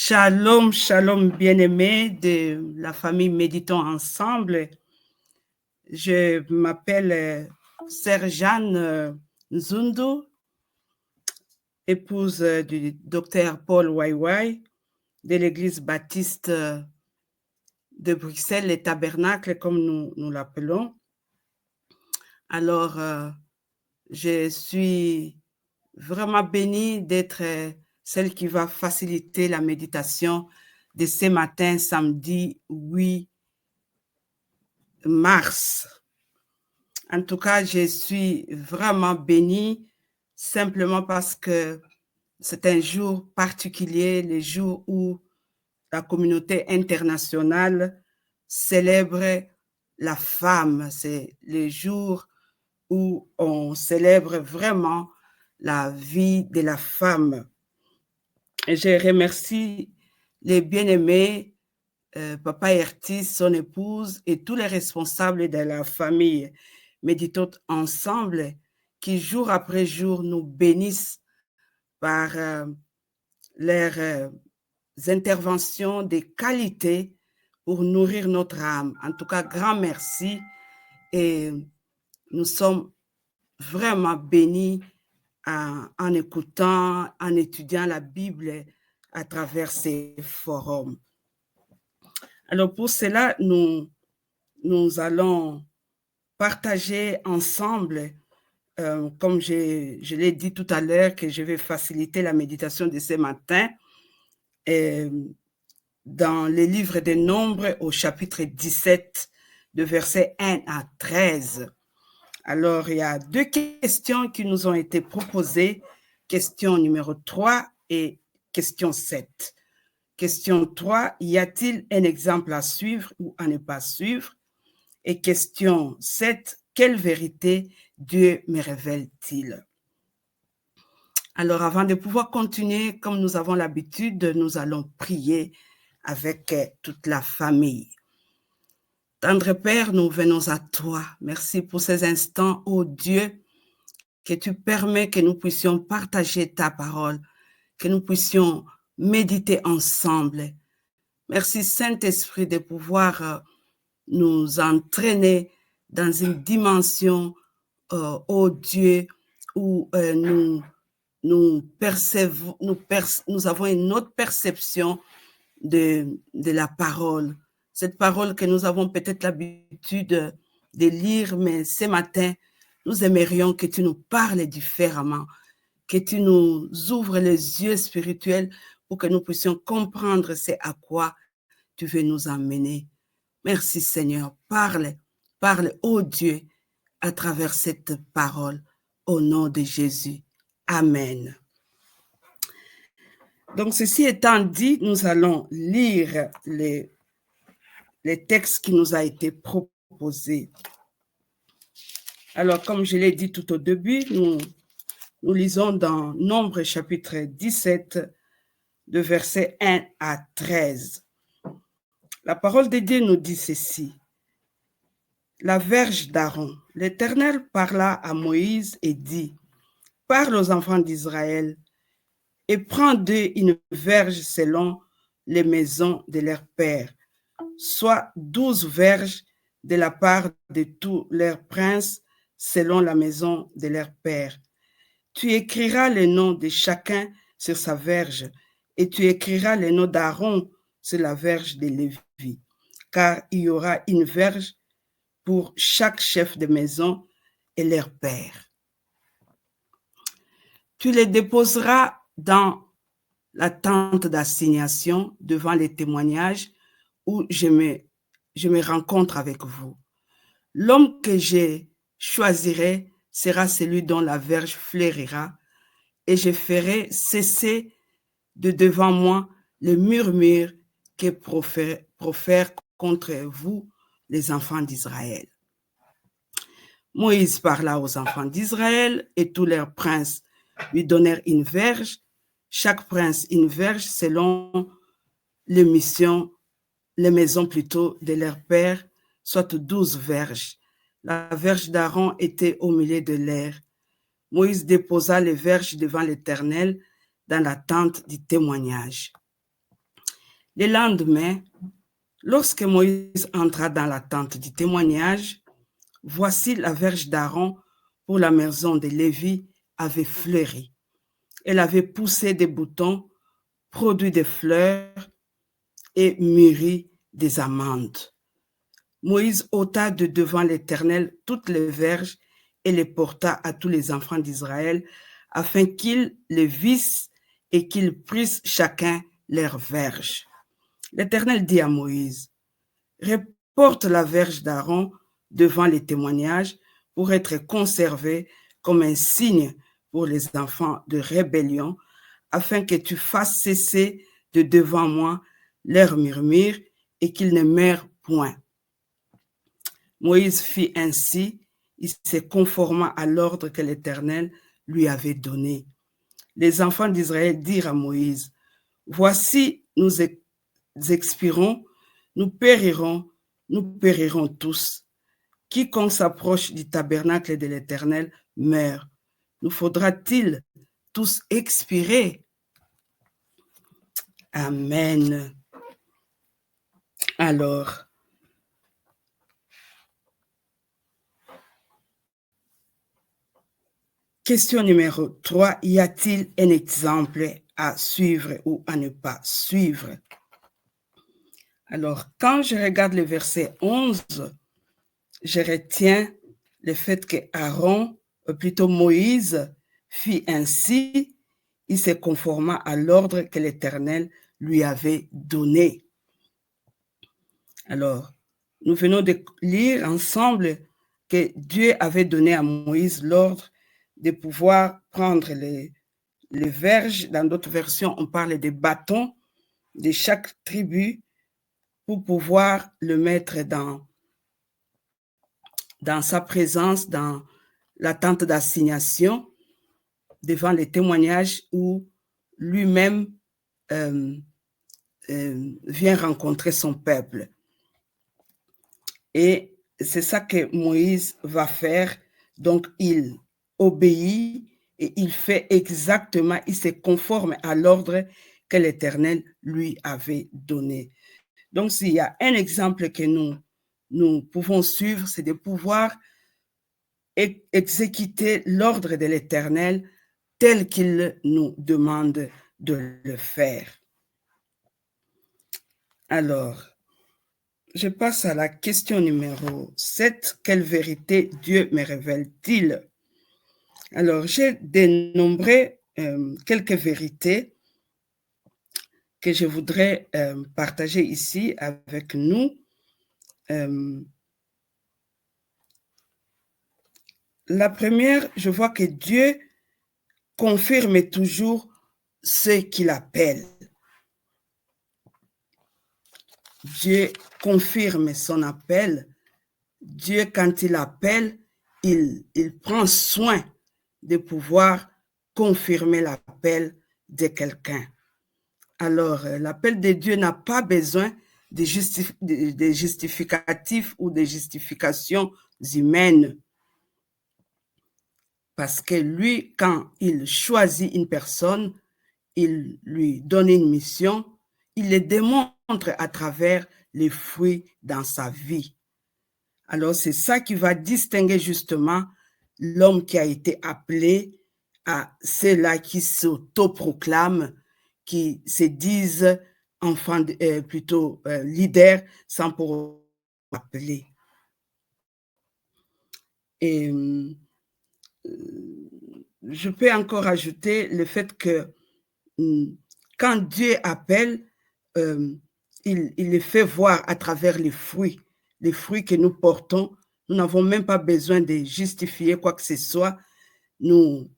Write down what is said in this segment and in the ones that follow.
Shalom, shalom, bien-aimés de la famille Méditons Ensemble. Je m'appelle Sœur Jeanne Nzundu, épouse du docteur Paul Waiwai de l'église baptiste de Bruxelles, les Tabernacles, comme nous l'appelons. Alors, je suis vraiment bénie d'être celle qui va faciliter la méditation de ce matin, samedi 8 mars. En tout cas, je suis vraiment bénie simplement parce que c'est un jour particulier, le jour où la communauté internationale célèbre la femme. C'est le jour où on célèbre vraiment la vie de la femme. Et je remercie les bien-aimés, Papa Ertis, son épouse et tous les responsables de la famille Méditons Ensemble qui, jour après jour, nous bénissent par leurs interventions de qualité pour nourrir notre âme. En tout cas, grand merci et nous sommes vraiment bénis en écoutant, en étudiant la Bible à travers ces forums. Alors pour cela, nous allons partager ensemble, comme je l'ai dit tout à l'heure, que je vais faciliter la méditation de ce matin, dans les livres des Nombres au chapitre 17, de versets 1 à 13. Alors, il y a deux questions qui nous ont été proposées, question numéro 3 et question 7. Question 3, y a-t-il un exemple à suivre ou à ne pas suivre? Et question 7, quelle vérité Dieu me révèle-t-il? Alors, avant de pouvoir continuer, comme nous avons l'habitude, nous allons prier avec toute la famille. Tendre Père, nous venons à toi. Merci pour ces instants, ô Dieu, que tu permets que nous puissions partager ta parole, que nous puissions méditer ensemble. Merci Saint-Esprit de pouvoir nous entraîner dans une dimension, ô Dieu, où nous avons une autre perception de la parole. Cette parole que nous avons peut-être l'habitude de lire, mais ce matin, nous aimerions que tu nous parles différemment, que tu nous ouvres les yeux spirituels pour que nous puissions comprendre ce à quoi tu veux nous emmener. Merci Seigneur, parle, ô Dieu, à travers cette parole, au nom de Jésus. Amen. Donc, ceci étant dit, nous allons lire les textes qui nous a été proposés. Alors, comme je l'ai dit tout au début, nous lisons dans Nombre chapitre 17, de versets 1 à 13. La parole de Dieu nous dit ceci. La verge d'Aaron. L'Éternel parla à Moïse et dit, « Parle aux enfants d'Israël et prends d'eux une verge selon les maisons de leurs pères, soit 12 verges de la part de tous leurs princes selon la maison de leur père. Tu écriras le nom de chacun sur sa verge et tu écriras le nom d'Aaron sur la verge de Lévi, car il y aura une verge pour chaque chef de maison et leur père. Tu les déposeras dans la tente d'assignation devant les témoignages où je me rencontre avec vous. L'homme que je choisirai sera celui dont la verge fleurira et je ferai cesser de devant moi le murmure que profère contre vous les enfants d'Israël. Moïse parla aux enfants d'Israël et tous leurs princes lui donnèrent une verge, chaque prince une verge selon les maisons de leur père, soit 12 verges. La verge d'Aaron était au milieu de l'air. Moïse déposa les verges devant l'Éternel dans la tente du témoignage. Le lendemain, lorsque Moïse entra dans la tente du témoignage, voici la verge d'Aaron pour la maison de Lévi avait fleuri. Elle avait poussé des boutons, produit des fleurs et mûri des amandes. Moïse ôta de devant l'Éternel toutes les verges et les porta à tous les enfants d'Israël, afin qu'ils les vissent et qu'ils prissent chacun leur verge. L'Éternel dit à Moïse, « Reporte la verge d'Aaron devant les témoignages pour être conservée comme un signe pour les enfants de rébellion, afin que tu fasses cesser de devant moi leur murmure et qu'ils ne meurent point. » Moïse fit ainsi, il se conforma à l'ordre que l'Éternel lui avait donné. Les enfants d'Israël dirent à Moïse, « Voici, nous expirons, nous périrons tous. Quiconque s'approche du tabernacle de l'Éternel meurt. Nous faudra-t-il tous expirer? » Amen. Alors, question numéro 3, y a-t-il un exemple à suivre ou à ne pas suivre? Alors, quand je regarde le verset 11, je retiens le fait que Aaron, plutôt Moïse, fit ainsi, il se conforma à l'ordre que l'Éternel lui avait donné. Alors, nous venons de lire ensemble que Dieu avait donné à Moïse l'ordre de pouvoir prendre les verges. Dans d'autres versions, on parle des bâtons de chaque tribu pour pouvoir le mettre dans sa présence, dans la tente d'assignation, devant les témoignages où lui-même vient rencontrer son peuple. Et c'est ça que Moïse va faire. Donc, il obéit et il fait exactement, il se conforme à l'ordre que l'Éternel lui avait donné. Donc, s'il y a un exemple que nous pouvons suivre, c'est de pouvoir exécuter l'ordre de l'Éternel tel qu'il nous demande de le faire. Alors, je passe à la question numéro 7. Quelle vérité Dieu me révèle-t-il? Alors, j'ai dénombré quelques vérités que je voudrais partager ici avec nous. La première, je vois que Dieu confirme toujours ce qu'il appelle. Dieu confirme son appel. Dieu, quand il appelle, il prend soin de pouvoir confirmer l'appel de quelqu'un. Alors, l'appel de Dieu n'a pas besoin de justificatifs ou de justifications humaines. Parce que lui, quand il choisit une personne, il lui donne une mission, il le démontre à travers les fruits dans sa vie. Alors, c'est ça qui va distinguer justement l'homme qui a été appelé à ceux-là qui s'autoproclament, qui se disent enfants, plutôt leaders, sans pour appeler. Et je peux encore ajouter le fait que quand Dieu appelle, il les fait voir à travers les fruits que nous portons. Nous n'avons même pas besoin de justifier quoi que ce soit. Nous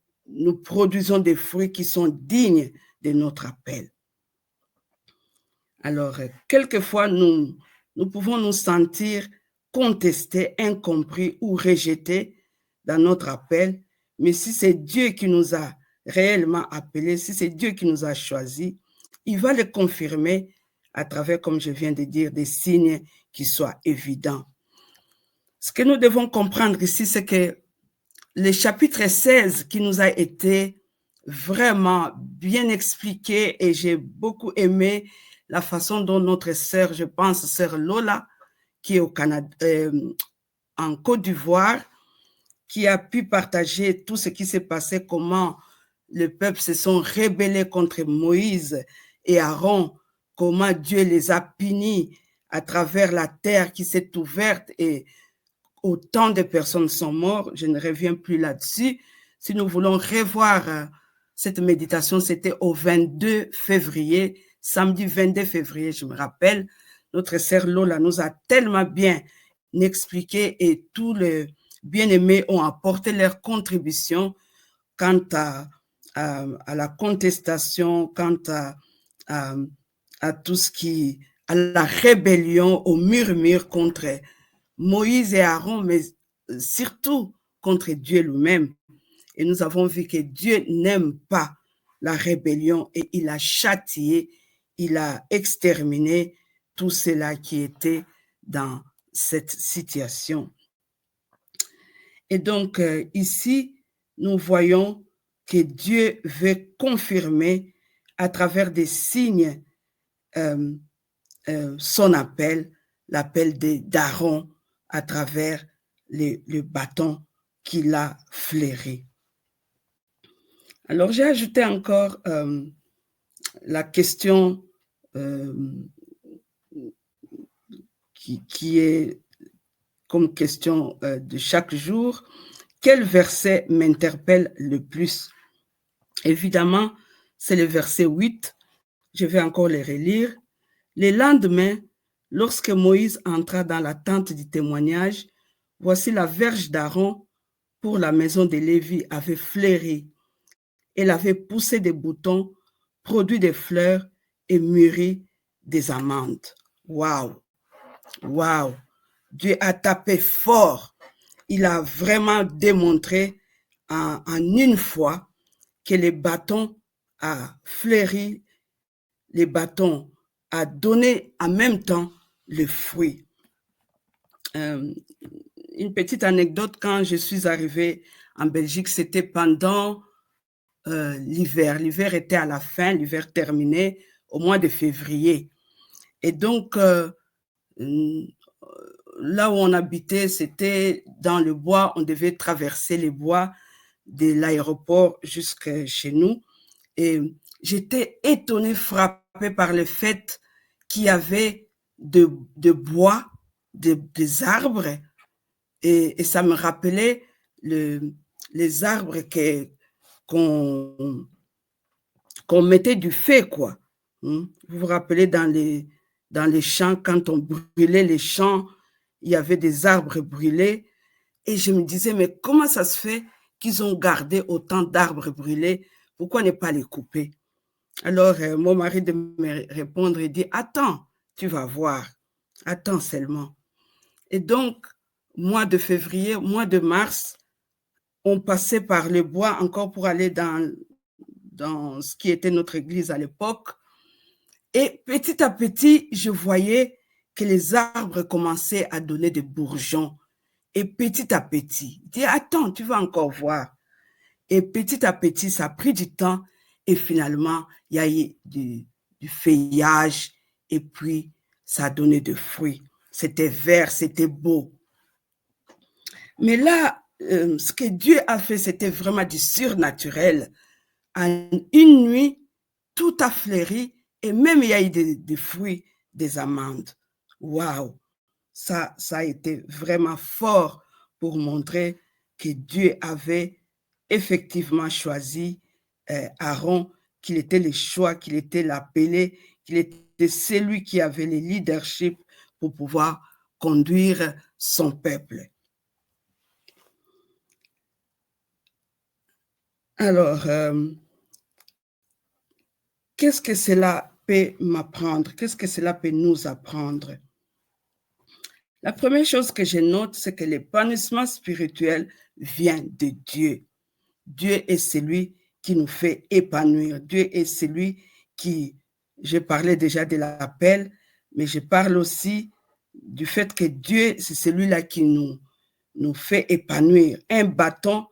produisons des fruits qui sont dignes de notre appel. Alors, quelquefois, nous pouvons nous sentir contestés, incompris ou rejetés dans notre appel, mais si c'est Dieu qui nous a réellement appelés, si c'est Dieu qui nous a choisis, il va le confirmer à travers, comme je viens de dire, des signes qui soient évidents. Ce que nous devons comprendre ici, c'est que le chapitre 16 qui nous a été vraiment bien expliqué, et j'ai beaucoup aimé la façon dont notre sœur, je pense, sœur Lola, qui est au Canada, en Côte d'Ivoire, qui a pu partager tout ce qui s'est passé, comment le peuple se sont rebellés contre Moïse et Aaron, comment Dieu les a punis à travers la terre qui s'est ouverte et autant de personnes sont mortes. Je ne reviens plus là-dessus. Si nous voulons revoir cette méditation, c'était au 22 février, samedi 22 février, je me rappelle. Notre sœur Lola nous a tellement bien expliqué et tous les bien-aimés ont apporté leur contribution quant à la contestation, quant à tout ce qui, à la rébellion, au murmure contre Moïse et Aaron, mais surtout contre Dieu lui-même. Et nous avons vu que Dieu n'aime pas la rébellion et il a châtié, il a exterminé tout cela qui était dans cette situation. Et donc, ici, nous voyons que Dieu veut confirmer à travers des signes son appel, l'appel d'Aaron à travers le bâton qu'il a flairé. Alors, j'ai ajouté encore la question qui est comme question de chaque jour. Quel verset m'interpelle le plus? Évidemment, c'est le verset 8. Je vais encore le relire. Le lendemain, lorsque Moïse entra dans la tente du témoignage, voici la verge d'Aaron pour la maison de Lévi avait fleuri. Elle avait poussé des boutons, produit des fleurs et mûri des amandes. Waouh! Waouh! Dieu a tapé fort. Il a vraiment démontré en une fois que les bâtons a fleuri, les bâtons a donné en même temps le fruit. Une petite anecdote, quand je suis arrivée en Belgique, c'était pendant l'hiver. L'hiver était à la fin, l'hiver terminait au mois de février. Et donc, là où on habitait, c'était dans le bois. On devait traverser les bois de l'aéroport jusqu'à chez nous. Et j'étais étonnée, frappée par le fait qu'il y avait de bois, des arbres. Et ça me rappelait les arbres qu'on mettait du feu, quoi. Vous vous rappelez dans les champs, quand on brûlait les champs, il y avait des arbres brûlés. Et je me disais, mais comment ça se fait qu'ils ont gardé autant d'arbres brûlés? Pourquoi ne pas les couper? Alors, mon mari de me répondre, il dit, attends, tu vas voir. Attends seulement. Et donc, mois de février, mois de mars, on passait par le bois encore pour aller dans ce qui était notre église à l'époque. Et petit à petit, je voyais que les arbres commençaient à donner des bourgeons. Et petit à petit, je dis, attends, tu vas encore voir. Et petit à petit, ça a pris du temps. Et finalement, il y a eu du feuillage. Et puis, ça a donné des fruits. C'était vert, c'était beau. Mais là, ce que Dieu a fait, c'était vraiment du surnaturel. En une nuit, tout a fleuri et même il y a eu des fruits, des amandes. Waouh! Ça a été vraiment fort pour montrer que Dieu avait effectivement choisi Aaron, qu'il était le choix, qu'il était l'appelé, qu'il était celui qui avait le leadership pour pouvoir conduire son peuple. Alors, qu'est-ce que cela peut m'apprendre? Qu'est-ce que cela peut nous apprendre? La première chose que je note, c'est que l'épanouissement spirituel vient de Dieu. Dieu est celui qui nous fait épanouir. Dieu est celui qui, je parlais déjà de l'appel, mais je parle aussi du fait que Dieu, c'est celui-là qui nous fait épanouir. Un bâton,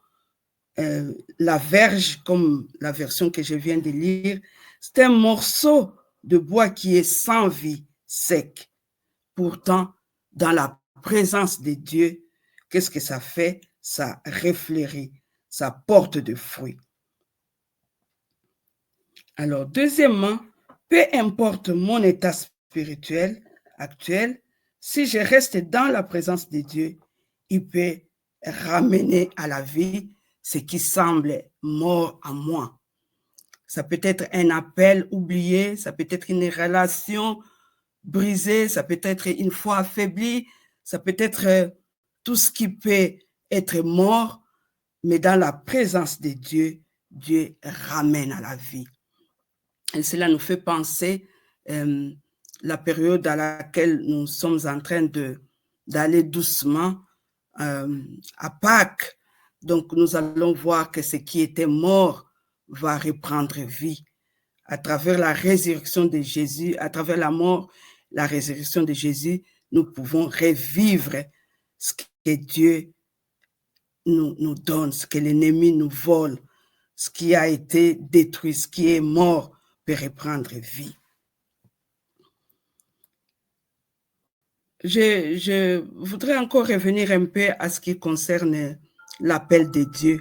la verge, comme la version que je viens de lire, c'est un morceau de bois qui est sans vie, sec. Pourtant, dans la présence de Dieu, qu'est-ce que ça fait? Ça réfléchit, ça porte de fruits. Alors, deuxièmement, peu importe mon état spirituel actuel, si je reste dans la présence de Dieu, il peut ramener à la vie ce qui semble mort en moi. Ça peut être un appel oublié, ça peut être une relation brisée, ça peut être une foi affaiblie, ça peut être tout ce qui peut être mort, mais dans la présence de Dieu, Dieu ramène à la vie. Et cela nous fait penser la période à laquelle nous sommes en train d'aller doucement à Pâques. Donc, nous allons voir que ce qui était mort va reprendre vie. À travers la résurrection de Jésus, à travers la mort, la résurrection de Jésus, nous pouvons revivre ce que Dieu nous donne, ce que l'ennemi nous vole, ce qui a été détruit, ce qui est mort peut reprendre vie. Je voudrais encore revenir un peu à ce qui concerne l'appel de Dieu.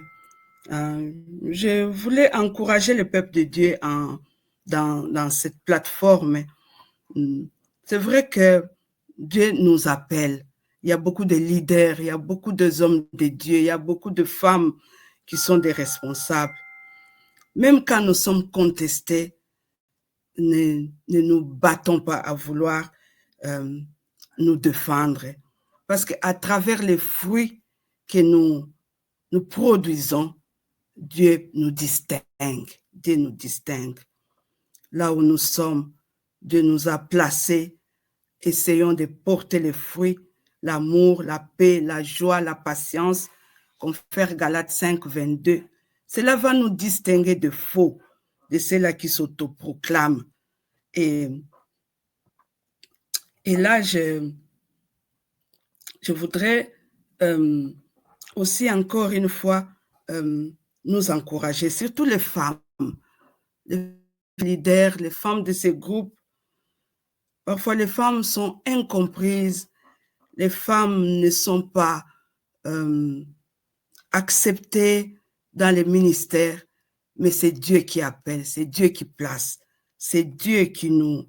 Je voulais encourager le peuple de Dieu dans cette plateforme. C'est vrai que Dieu nous appelle. Il y a beaucoup de leaders, il y a beaucoup d'hommes de Dieu, il y a beaucoup de femmes qui sont des responsables. Même quand nous sommes contestés, ne nous battons pas à vouloir nous défendre. Parce qu'à travers les fruits que nous produisons, Dieu nous distingue. Dieu nous distingue. Là où nous sommes, Dieu nous a placés. Essayons de porter les fruits, l'amour, la paix, la joie, la patience, confère Galates 5, 22. Cela va nous distinguer de faux, de ceux-là qui s'autoproclament. Et là, je voudrais aussi encore une fois nous encourager, surtout les femmes, les leaders, les femmes de ces groupes. Parfois, les femmes sont incomprises, les femmes ne sont pas acceptées dans les ministères, mais c'est Dieu qui appelle, c'est Dieu qui place, c'est Dieu qui nous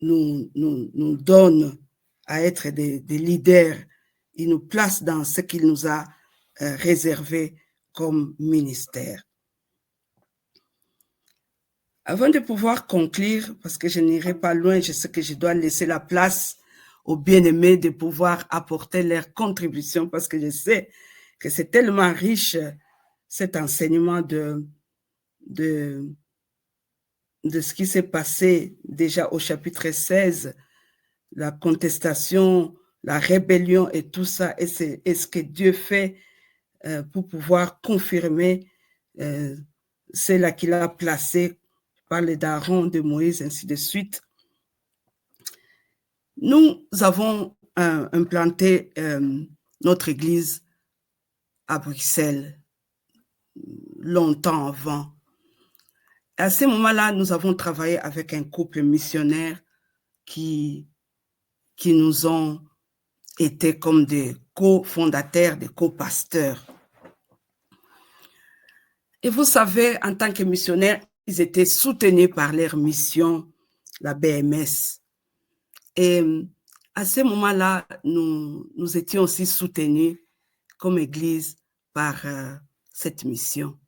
donne à être des leaders. Il nous place dans ce qu'il nous a réservé comme ministère. Avant de pouvoir conclure, parce que je n'irai pas loin, je sais que je dois laisser la place aux bien-aimés de pouvoir apporter leur contribution, parce que je sais que c'est tellement riche cet enseignement de ce qui s'est passé déjà au chapitre 16, la contestation, la rébellion et tout ça, et ce que Dieu fait pour pouvoir confirmer celle qu'il a placé par les d'Aaron, de Moïse, ainsi de suite. Nous avons implanté notre église à Bruxelles longtemps avant. À ce moment-là, nous avons travaillé avec un couple missionnaire qui nous ont été comme des cofondateurs, des copasteurs. Et vous savez, en tant que missionnaires, ils étaient soutenus par leur mission, la BMS. Et à ce moment-là, nous étions aussi soutenus comme Église par cette mission.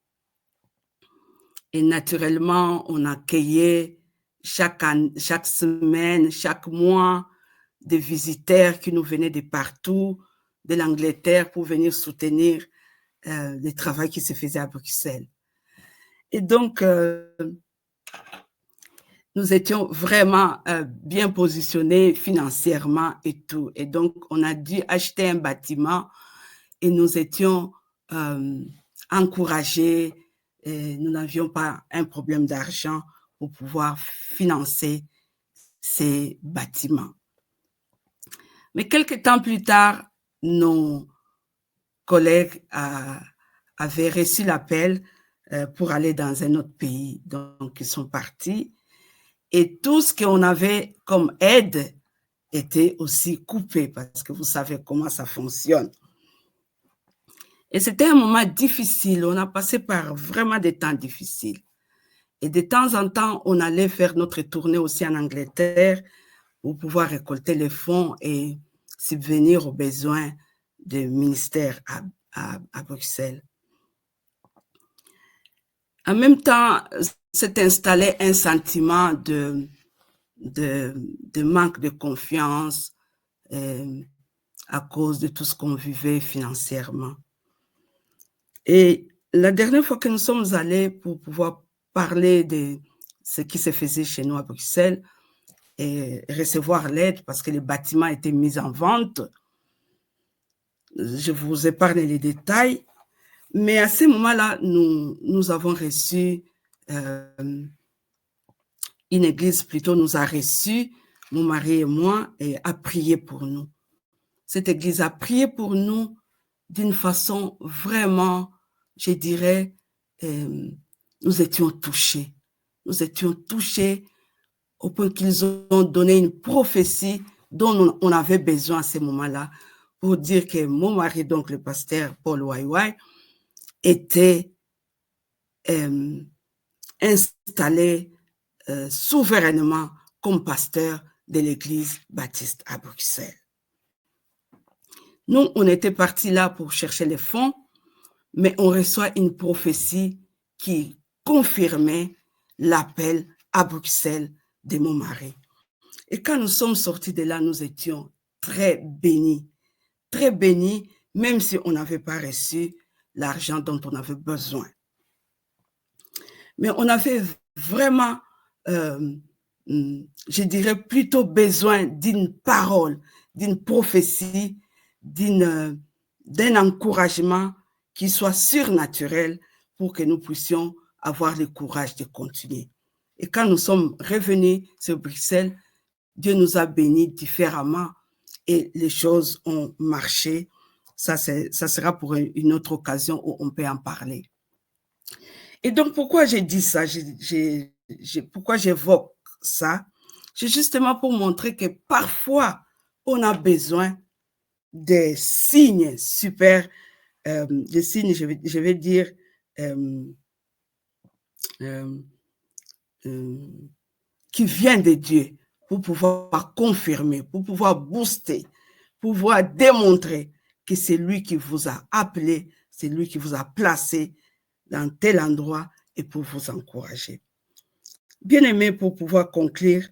Et naturellement, on accueillait chaque semaine, chaque mois, des visiteurs qui nous venaient de partout, de l'Angleterre, pour venir soutenir le travail qui se faisait à Bruxelles. Et donc, nous étions vraiment bien positionnés financièrement et tout. Et donc, on a dû acheter un bâtiment et nous étions encouragés. Et nous n'avions pas un problème d'argent pour pouvoir financer ces bâtiments. Mais quelques temps plus tard, nos collègues avaient reçu l'appel pour aller dans un autre pays. Donc, ils sont partis. Et tout ce qu'on avait comme aide était aussi coupé parce que vous savez comment ça fonctionne. Et c'était un moment difficile. On a passé par vraiment des temps difficiles. Et de temps en temps, on allait faire notre tournée aussi en Angleterre pour pouvoir récolter les fonds et subvenir aux besoins du ministère à Bruxelles. En même temps, s'est installé un sentiment de manque de confiance à cause de tout ce qu'on vivait financièrement. Et la dernière fois que nous sommes allés pour pouvoir parler de ce qui se faisait chez nous à Bruxelles et recevoir l'aide parce que les bâtiments étaient mis en vente, je vous épargne les détails, mais à ce moment-là, nous avons reçu, une église plutôt nous a reçus, mon mari et moi, et a prié pour nous. Cette église a prié pour nous d'une façon vraiment, je dirais, nous étions touchés. Nous étions touchés au point qu'ils ont donné une prophétie dont on avait besoin à ce moment-là pour dire que mon mari, donc le pasteur Paul Waiwai, était installé souverainement comme pasteur de l'église baptiste à Bruxelles. Nous, on était partis là pour chercher les fonds, mais on reçoit une prophétie qui confirmait l'appel à Bruxelles de mon mari. Et quand nous sommes sortis de là, nous étions très bénis, même si on n'avait pas reçu l'argent dont on avait besoin. Mais on avait vraiment, je dirais plutôt besoin d'une parole, d'une prophétie, d'un encouragement qui soit surnaturel pour que nous puissions avoir le courage de continuer. Et quand nous sommes revenus sur Bruxelles, Dieu nous a bénis différemment et les choses ont marché. Ça sera pour une autre occasion où on peut en parler. Et donc, pourquoi j'ai dit ça, pourquoi j'évoque ça? C'est justement pour montrer que parfois, on a besoin des signes super, des signes, je vais dire, qui viennent de Dieu pour pouvoir confirmer, pour pouvoir booster, pour pouvoir démontrer que c'est lui qui vous a appelé, c'est lui qui vous a placé dans tel endroit et pour vous encourager. Bien-aimés, pour pouvoir conclure,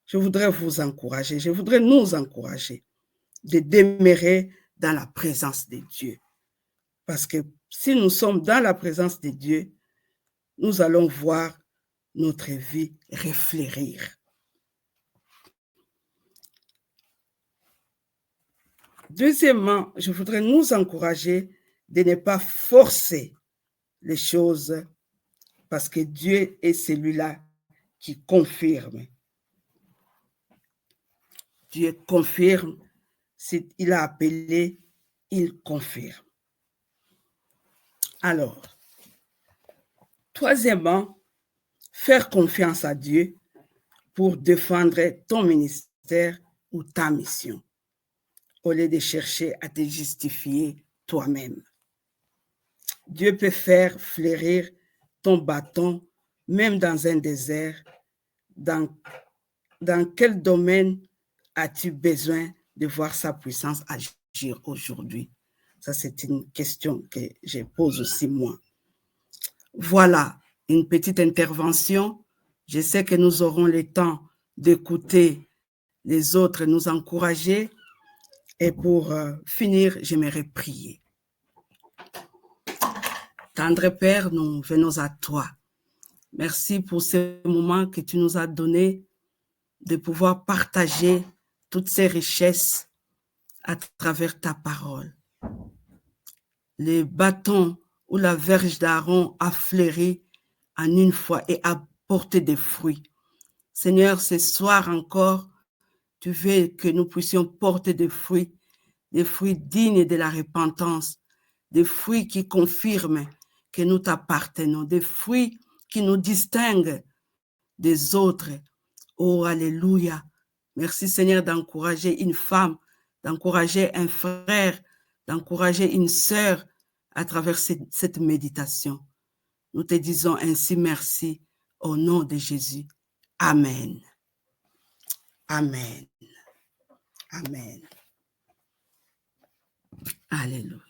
je voudrais vous encourager, je voudrais nous encourager de demeurer dans la présence de Dieu. Parce que si nous sommes dans la présence de Dieu, nous allons voir notre vie refleurir. Deuxièmement, je voudrais nous encourager de ne pas forcer les choses parce que Dieu est celui-là qui confirme. Dieu confirme, s'il a appelé, il confirme. Alors, troisièmement, faire confiance à Dieu pour défendre ton ministère ou ta mission, au lieu de chercher à te justifier toi-même. Dieu peut faire fleurir ton bâton, même dans un désert. Dans quel domaine as-tu besoin de voir sa puissance agir aujourd'hui? Ça, c'est une question que je pose aussi moi. Voilà une petite intervention. Je sais que nous aurons le temps d'écouter les autres, nous encourager. Et pour finir, j'aimerais prier. Tendre Père, nous venons à toi. Merci pour ce moment que tu nous as donné de pouvoir partager toutes ces richesses à travers ta parole. Les bâtons ou la verge d'Aaron a fleuri en une fois et a porté des fruits. Seigneur, ce soir encore, tu veux que nous puissions porter des fruits dignes de la repentance, des fruits qui confirment que nous t'appartenons, des fruits qui nous distinguent des autres Oh, alléluia. Merci Seigneur d'encourager une femme, d'encourager un frère, d'encourager une sœur à travers cette méditation. Nous te disons ainsi merci au nom de Jésus. Amen. Amen. Amen. Alléluia.